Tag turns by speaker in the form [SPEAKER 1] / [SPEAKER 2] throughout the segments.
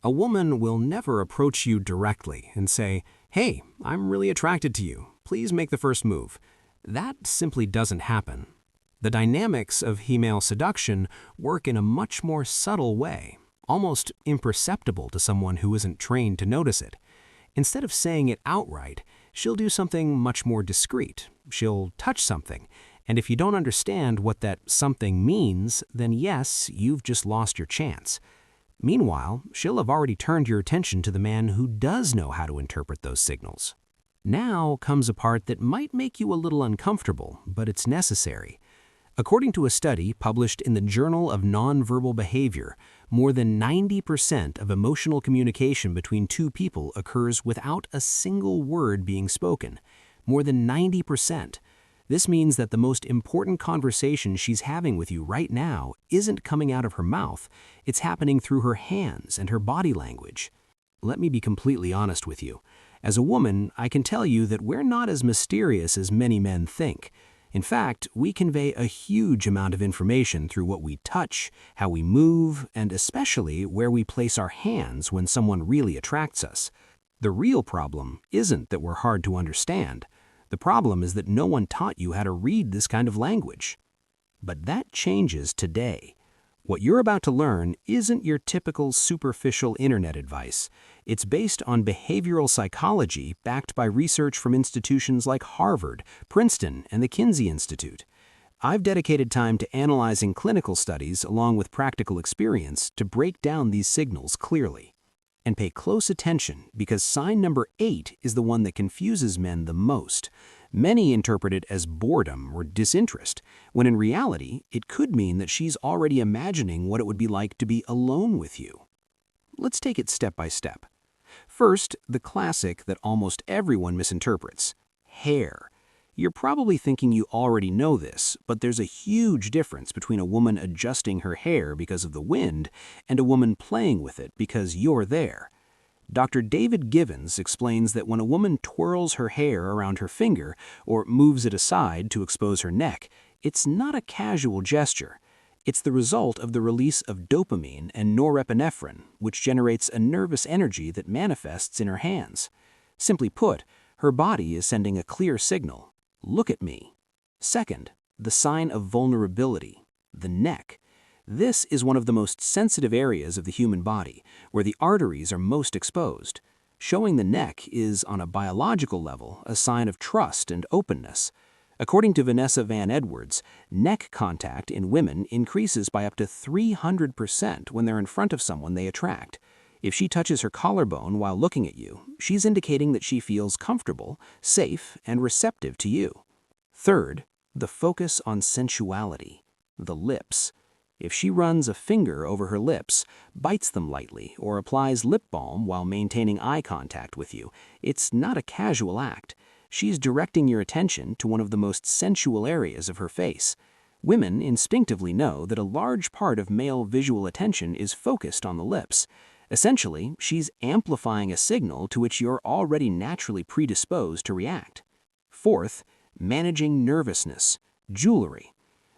[SPEAKER 1] A woman will never approach you directly and say, "Hey, I'm really attracted to you. Please make the first move." That simply doesn't happen. The dynamics of female seduction work in a much more subtle way, almost imperceptible to someone who isn't trained to notice it. Instead of saying it outright, she'll do something much more discreet. She'll touch something, and if you don't understand what that something means, then yes, you've just lost your chance. Meanwhile, she'll have already turned your attention to the man who does know how to interpret those signals. Now comes a part that might make you a little uncomfortable, but it's necessary. According to a study published in the Journal of Nonverbal Behavior, more than 90% of emotional communication between two people occurs without a single word being spoken. More than 90%. This means that the most important conversation she's having with you right now isn't coming out of her mouth, it's happening through her hands and her body language. Let me be completely honest with you. As a woman, I can tell you that we're not as mysterious as many men think. In fact, we convey a huge amount of information through what we touch, how we move, and especially where we place our hands when someone really attracts us. The real problem isn't that we're hard to understand. The problem is that no one taught you how to read this kind of language. But that changes today. What you're about to learn isn't your typical superficial internet advice. It's based on behavioral psychology backed by research from institutions like Harvard, Princeton, and the Kinsey Institute. I've dedicated time to analyzing clinical studies along with practical experience to break down these signals clearly. And pay close attention because sign number 8 is the one that confuses men the most. Many interpret it as boredom or disinterest, when in reality, it could mean that she's already imagining what it would be like to be alone with you. Let's take it step by step. First, the classic that almost everyone misinterprets: hair. You're probably thinking you already know this, but there's a huge difference between a woman adjusting her hair because of the wind and a woman playing with it because you're there. Dr. David Givens explains that when a woman twirls her hair around her finger or moves it aside to expose her neck, it's not a casual gesture. It's the result of the release of dopamine and norepinephrine, which generates a nervous energy that manifests in her hands. Simply put, her body is sending a clear signal. Look at me. Second, the sign of vulnerability, the neck. This is one of the most sensitive areas of the human body, where the arteries are most exposed. Showing the neck is, on a biological level, a sign of trust and openness. According to Vanessa Van Edwards, neck contact in women increases by up to 300% when they're in front of someone they attract. If she touches her collarbone while looking at you, she's indicating that she feels comfortable, safe, and receptive to you. Third, the focus on sensuality, the lips. If she runs a finger over her lips, bites them lightly, or applies lip balm while maintaining eye contact with you, it's not a casual act. She's directing your attention to one of the most sensual areas of her face. Women instinctively know that a large part of male visual attention is focused on the lips. Essentially, she's amplifying a signal to which you're already naturally predisposed to react. Fourth, managing nervousness, jewelry.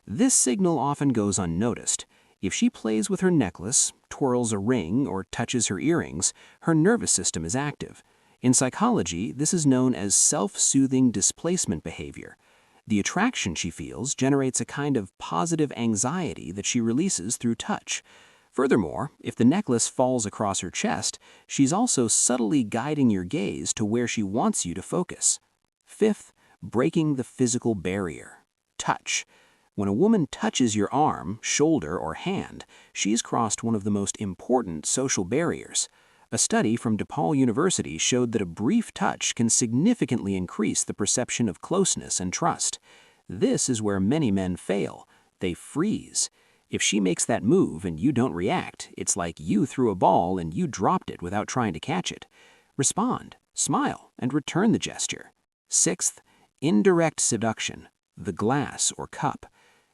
[SPEAKER 1] This signal often goes unnoticed. If she plays with her necklace, twirls a ring, or touches her earrings, her nervous system is active. In psychology, this is known as self-soothing displacement behavior. The attraction she feels generates a kind of positive anxiety that she releases through touch. Furthermore, if the necklace falls across her chest, she's also subtly guiding your gaze to where she wants you to focus. Fifth, breaking the physical barrier. Touch. When a woman touches your arm, shoulder, or hand, she's crossed one of the most important social barriers. A study from DePaul University showed that a brief touch can significantly increase the perception of closeness and trust. This is where many men fail. They freeze. If she makes that move and you don't react, it's like you threw a ball and you dropped it without trying to catch it. Respond, smile, and return the gesture. Sixth, indirect seduction, the glass or cup.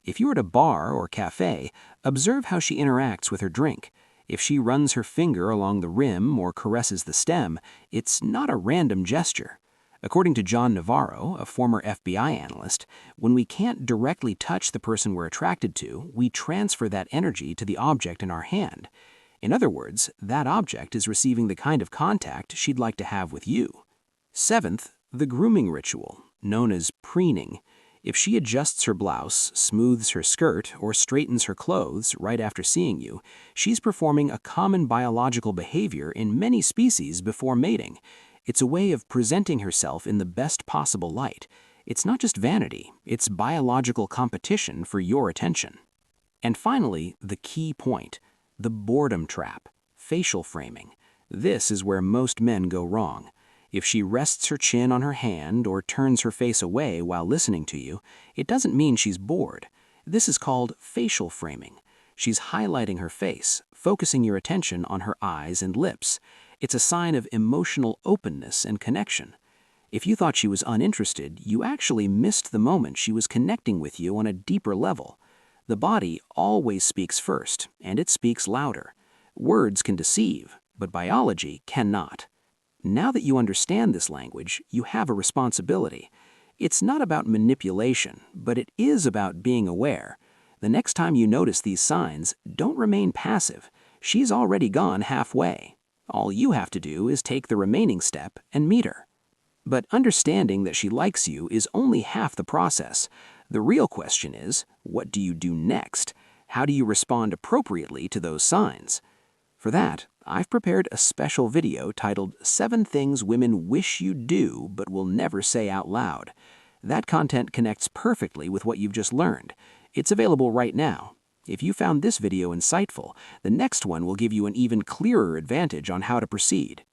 [SPEAKER 1] If you're at a bar or cafe, observe how she interacts with her drink. If she runs her finger along the rim or caresses the stem, it's not a random gesture. According to John Navarro, a former FBI analyst, when we can't directly touch the person we're attracted to, we transfer that energy to the object in our hand. In other words, that object is receiving the kind of contact she'd like to have with you. Seventh, the grooming ritual, known as preening. If she adjusts her blouse, smooths her skirt, or straightens her clothes right after seeing you, she's performing a common biological behavior in many species before mating. It's a way of presenting herself in the best possible light. It's not just vanity, it's biological competition for your attention. And finally, the key point, the boredom trap, facial framing. This is where most men go wrong. If she rests her chin on her hand or turns her face away while listening to you, it doesn't mean she's bored. This is called facial framing. She's highlighting her face, focusing your attention on her eyes and lips. It's a sign of emotional openness and connection. If you thought she was uninterested, you actually missed the moment she was connecting with you on a deeper level. The body always speaks first, and it speaks louder. Words can deceive, but biology cannot. Now that you understand this language, you have a responsibility. It's not about manipulation, but it is about being aware. The next time you notice these signs, don't remain passive. She's already gone halfway. All you have to do is take the remaining step and meet her. But understanding that she likes you is only half the process. The real question is, what do you do next? How do you respond appropriately to those signs? For that, I've prepared a special video titled 7 Things Women Wish You'd Do But Will Never Say Out Loud. That content connects perfectly with what you've just learned. It's available right now. If you found this video insightful, the next one will give you an even clearer advantage on how to proceed.